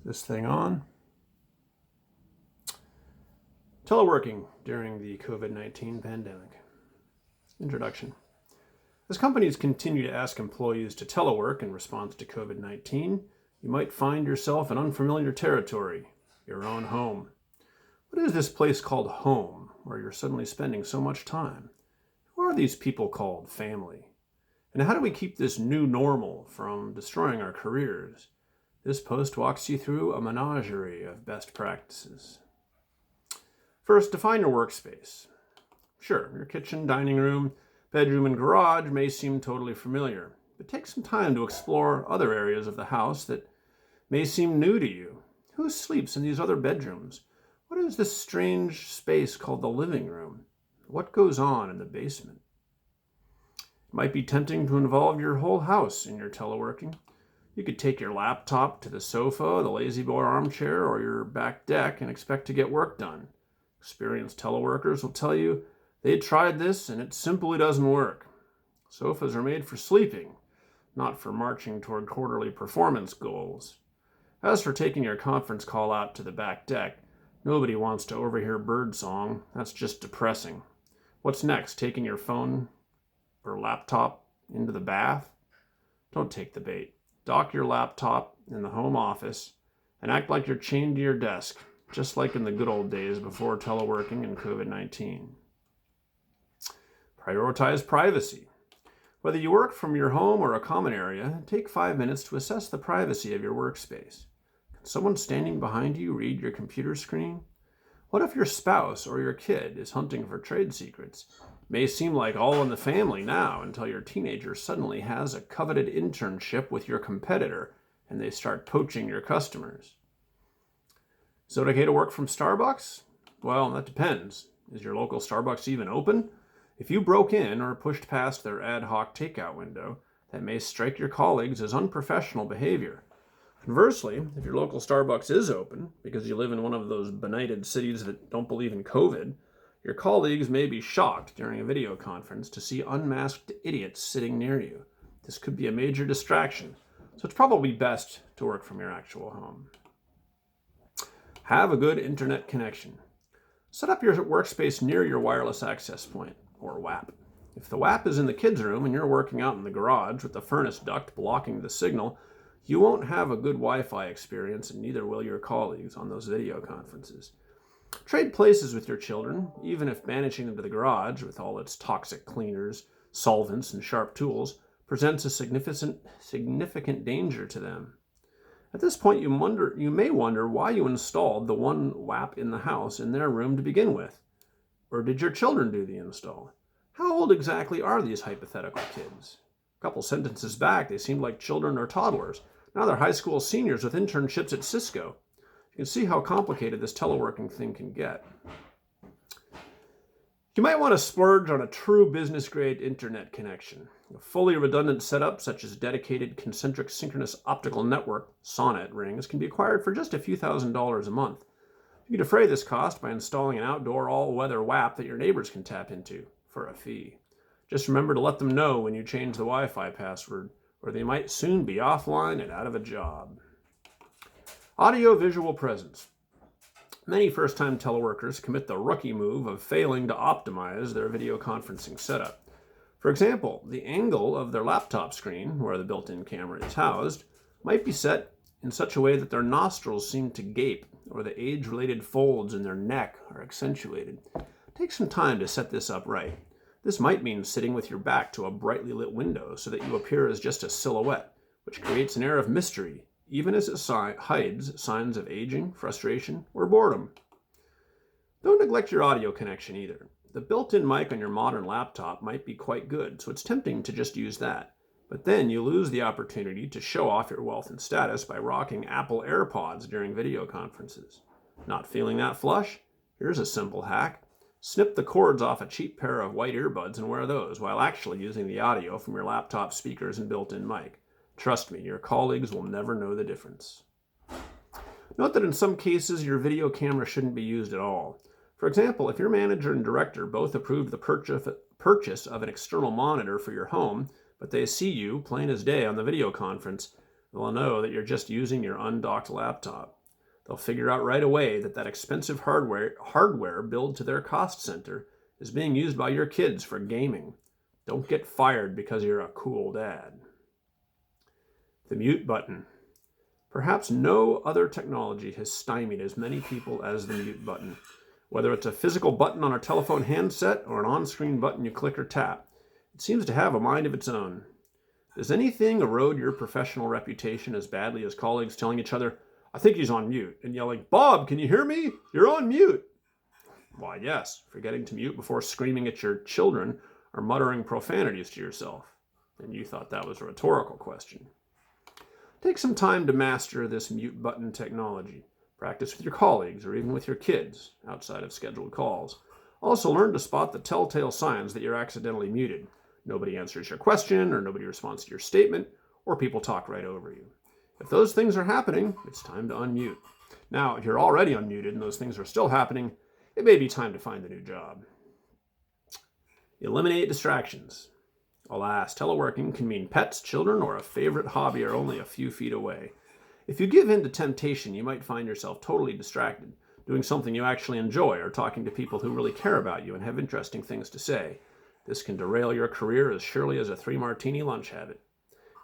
This thing on. Teleworking during the COVID-19 pandemic. Introduction. As companies continue to ask employees to telework in response to COVID-19, you might find yourself in unfamiliar territory, your own home. What is this place called home, where you're suddenly spending so much time? Who are these people called family? And how do we keep this new normal from destroying our careers? This post walks you through a menagerie of best practices. First, define your workspace. Sure, your kitchen, dining room, bedroom, and garage may seem totally familiar, but take some time to explore other areas of the house that may seem new to you. Who sleeps in these other bedrooms? What is this strange space called the living room? What goes on in the basement? It might be tempting to involve your whole house in your teleworking. You could take your laptop to the sofa, the lazy boy armchair, or your back deck and expect to get work done. Experienced teleworkers will tell you they tried this and it simply doesn't work. Sofas are made for sleeping, not for marching toward quarterly performance goals. As for taking your conference call out to the back deck, nobody wants to overhear birdsong. That's just depressing. What's next? Taking your phone or laptop into the bath? Don't take the bait. Dock your laptop in the home office and act like you're chained to your desk, just like in the good old days before teleworking and COVID-19. Prioritize privacy. Whether you work from your home or a common area, take 5 minutes to assess the privacy of your workspace. Can someone standing behind you read your computer screen? What if your spouse or your kid is hunting for trade secrets? It may seem like all in the family now until your teenager suddenly has a coveted internship with your competitor and they start poaching your customers. Is it okay to work from Starbucks? Well, that depends. Is your local Starbucks even open? If you broke in or pushed past their ad hoc takeout window, that may strike your colleagues as unprofessional behavior. Conversely, if your local Starbucks is open, because you live in one of those benighted cities that don't believe in COVID, your colleagues may be shocked during a video conference to see unmasked idiots sitting near you. This could be a major distraction, so it's probably best to work from your actual home. Have a good internet connection. Set up your workspace near your wireless access point, or WAP. If the WAP is in the kids' room and you're working out in the garage with the furnace duct blocking the signal, you won't have a good Wi-Fi experience, and neither will your colleagues on those video conferences. Trade places with your children, even if banishing them to the garage with all its toxic cleaners, solvents, and sharp tools presents a significant danger to them. At this point, you may wonder why you installed the one WAP in the house in their room to begin with. Or did your children do the install? How old exactly are these hypothetical kids? A couple sentences back, they seemed like children or toddlers. Now they're high school seniors with internships at Cisco. You can see how complicated this teleworking thing can get. You might want to splurge on a true business-grade internet connection. A fully redundant setup, such as dedicated concentric synchronous optical network, SONET rings, can be acquired for just a few $1,000s a month. You can defray this cost by installing an outdoor all-weather WAP that your neighbors can tap into for a fee. Just remember to let them know when you change the Wi-Fi password, or they might soon be offline and out of a job. Audio-visual presence. Many first-time teleworkers commit the rookie move of failing to optimize their video conferencing setup. For example, the angle of their laptop screen, where the built-in camera is housed, might be set in such a way that their nostrils seem to gape, or the age-related folds in their neck are accentuated. Take some time to set this up right. This might mean sitting with your back to a brightly lit window so that you appear as just a silhouette, which creates an air of mystery, even as it hides signs of aging, frustration, or boredom. Don't neglect your audio connection either. The built-in mic on your modern laptop might be quite good, so it's tempting to just use that. But then you lose the opportunity to show off your wealth and status by rocking Apple AirPods during video conferences. Not feeling that flush? Here's a simple hack. Snip the cords off a cheap pair of white earbuds and wear those while actually using the audio from your laptop speakers and built-in mic. Trust me, your colleagues will never know the difference. Note that in some cases, your video camera shouldn't be used at all. For example, if your manager and director both approve the purchase of an external monitor for your home, but they see you, plain as day, on the video conference, They'll know that you're just using your undocked laptop. They'll figure out right away that that expensive hardware billed to their cost center is being used by your kids for gaming. Don't get fired because you're a cool dad. The mute button. Perhaps no other technology has stymied as many people as the mute button. Whether it's a physical button on a telephone handset or an on-screen button you click or tap, it seems to have a mind of its own. Does anything erode your professional reputation as badly as colleagues telling each other, "I think he's on mute," and yelling, "Bob, can you hear me? You're on mute." Why, yes, forgetting to mute before screaming at your children or muttering profanities to yourself. And you thought that was a rhetorical question. Take some time to master this mute button technology. Practice with your colleagues or even with your kids outside of scheduled calls. Also learn to spot the telltale signs that you're accidentally muted. Nobody answers your question, or nobody responds to your statement, or people talk right over you. If those things are happening, it's time to unmute. Now, if you're already unmuted and those things are still happening, it may be time to find a new job. Eliminate distractions. Alas, teleworking can mean pets, children, or a favorite hobby are only a few feet away. If you give in to temptation, you might find yourself totally distracted, doing something you actually enjoy or talking to people who really care about you and have interesting things to say. This can derail your career as surely as a 3-martini lunch habit.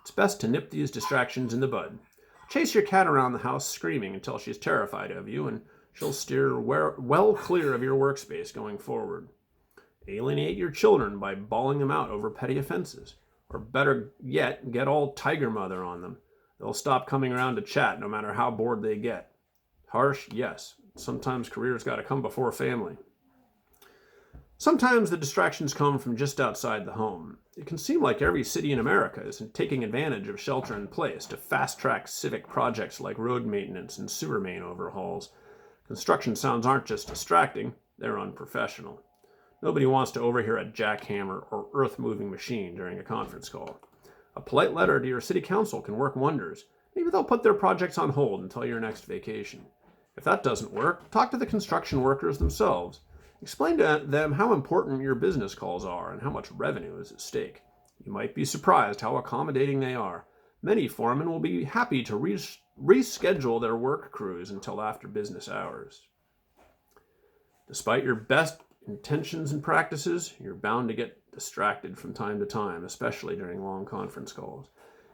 It's best to nip these distractions in the bud. Chase your cat around the house screaming until she's terrified of you, and she'll steer well clear of your workspace going forward. Alienate your children by bawling them out over petty offenses. Or better yet, get all tiger mother on them. They'll stop coming around to chat no matter how bored they get. Harsh, yes. Sometimes career's got to come before family. Sometimes the distractions come from just outside the home. It can seem like every city in America is taking advantage of shelter in place to fast-track civic projects like road maintenance and sewer main overhauls. Construction sounds aren't just distracting, they're unprofessional. Nobody wants to overhear a jackhammer or earth-moving machine during a conference call. A polite letter to your city council can work wonders. Maybe they'll put their projects on hold until your next vacation. If that doesn't work, talk to the construction workers themselves. Explain to them how important your business calls are and how much revenue is at stake. You might be surprised how accommodating they are. Many foremen will be happy to reschedule their work crews until after business hours. Despite your best intentions and practices, you're bound to get distracted from time to time, especially during long conference calls.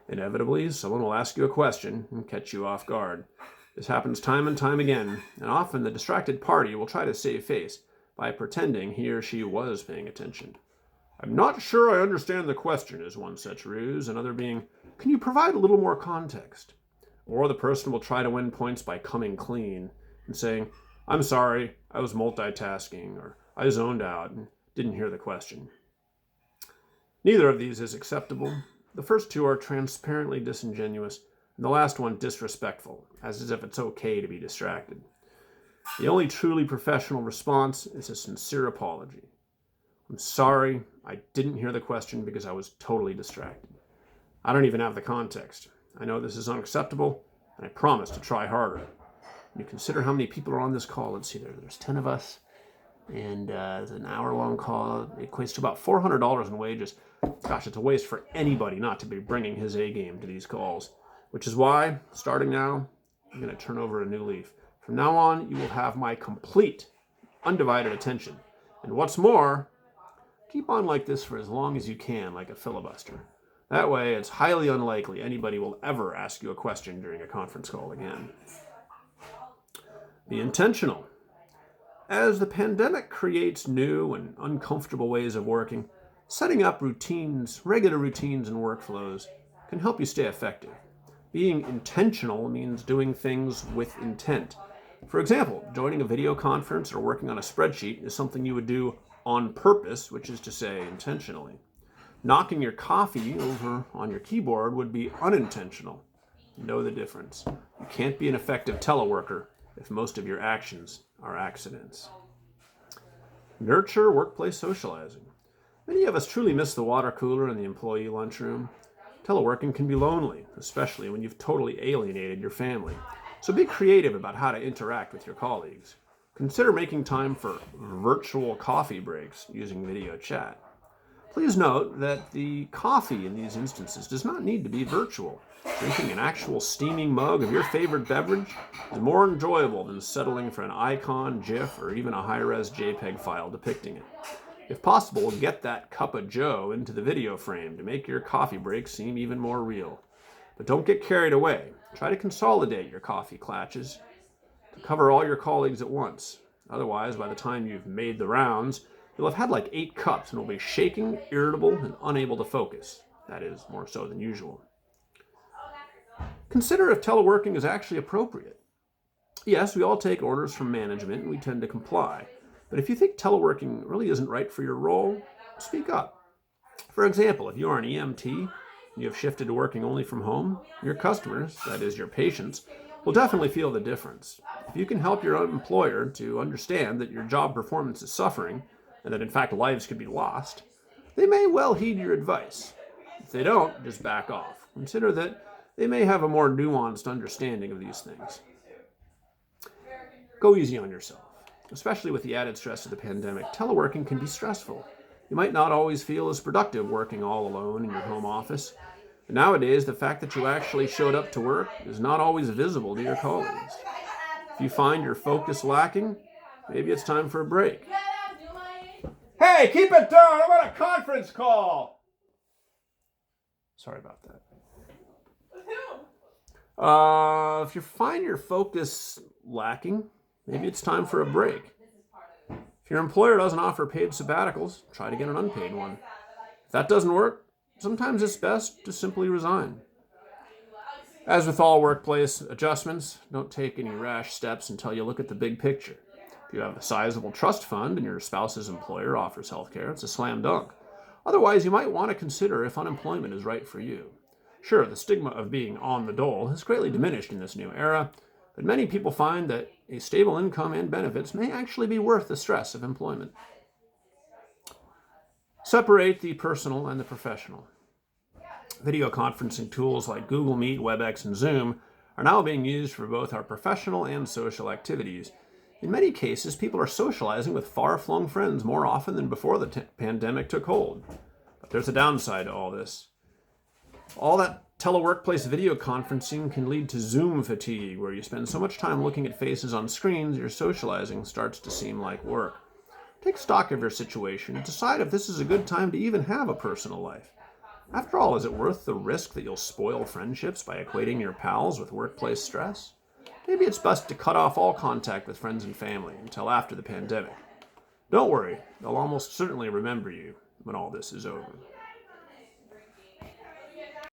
Inevitably, someone will ask you a question and catch you off guard. This happens time and time again, and often the distracted party will try to save face by pretending he or she was paying attention. "I'm not sure I understand the question," is one such ruse, another being, "Can you provide a little more context?" Or the person will try to win points by coming clean and saying, "I'm sorry, I was multitasking," or "I zoned out and didn't hear the question." Neither of these is acceptable. The first two are transparently disingenuous, and the last one disrespectful, as if it's okay to be distracted. The only truly professional response is a sincere apology. "I'm sorry, I didn't hear the question because I was totally distracted. I don't even have the context. I know this is unacceptable, and I promise to try harder." You consider how many people are on this call. Let's see, there's 10 of us, and it's an hour-long call. It equates to about $400 in wages. Gosh, it's a waste for anybody not to be bringing his A game to these calls, which is why, starting now, I'm going to turn over a new leaf. From now on, you will have my complete, undivided attention. And what's more, keep on like this for as long as you can, like a filibuster. That way, it's highly unlikely anybody will ever ask you a question during a conference call again. Be intentional. As the pandemic creates new and uncomfortable ways of working, setting up regular routines and workflows can help you stay effective. Being intentional means doing things with intent. For example, joining a video conference or working on a spreadsheet is something you would do on purpose, which is to say intentionally. Knocking your coffee over on your keyboard would be unintentional. Know the difference. You can't be an effective teleworker if most of your actions are accidents. Nurture workplace socializing. Many of us truly miss the water cooler and the employee lunchroom. Teleworking can be lonely, especially when you've totally alienated your family. So be creative about how to interact with your colleagues. Consider making time for virtual coffee breaks using video chat. Please note that the coffee in these instances does not need to be virtual. Drinking an actual steaming mug of your favorite beverage is more enjoyable than settling for an icon, GIF, or even a high-res JPEG file depicting it. If possible, get that cup of joe into the video frame to make your coffee break seem even more real. But don't get carried away. Try to consolidate your coffee clatches to cover all your colleagues at once. Otherwise, by the time you've made the rounds, you'll have had like 8 cups and will be shaking, irritable, and unable to focus. That is, more so than usual. Consider if teleworking is actually appropriate. Yes, we all take orders from management and we tend to comply. But if you think teleworking really isn't right for your role, speak up. For example, if you are an EMT and you have shifted to working only from home, your customers, that is your patients, will definitely feel the difference. If you can help your employer to understand that your job performance is suffering and that in fact lives could be lost, they may well heed your advice. If they don't, just back off. Consider that they may have a more nuanced understanding of these things. Go easy on yourself. Especially with the added stress of the pandemic, teleworking can be stressful. You might not always feel as productive working all alone in your home office. But nowadays, the fact that you actually showed up to work is not always visible to your colleagues. If you find your focus lacking, maybe it's time for a break. Hey, keep it down! I'm on a conference call! Sorry about that. If you find your focus lacking, maybe it's time for a break. If your employer doesn't offer paid sabbaticals, try to get an unpaid one. If that doesn't work, sometimes it's best to simply resign. As with all workplace adjustments, don't take any rash steps until you look at the big picture. If you have a sizable trust fund and your spouse's employer offers health care, it's a slam dunk. Otherwise, you might want to consider if unemployment is right for you. Sure, the stigma of being on the dole has greatly diminished in this new era, but many people find that a stable income and benefits may actually be worth the stress of employment. Separate the personal and the professional. Video conferencing tools like Google Meet, WebEx, and Zoom are now being used for both our professional and social activities. In many cases, people are socializing with far-flung friends more often than before the pandemic took hold. But there's a downside to all this. All that teleworkplace video conferencing can lead to Zoom fatigue, where you spend so much time looking at faces on screens, your socializing starts to seem like work. Take stock of your situation and decide if this is a good time to even have a personal life. After all, is it worth the risk that you'll spoil friendships by equating your pals with workplace stress? Maybe it's best to cut off all contact with friends and family until after the pandemic. Don't worry, they'll almost certainly remember you when all this is over.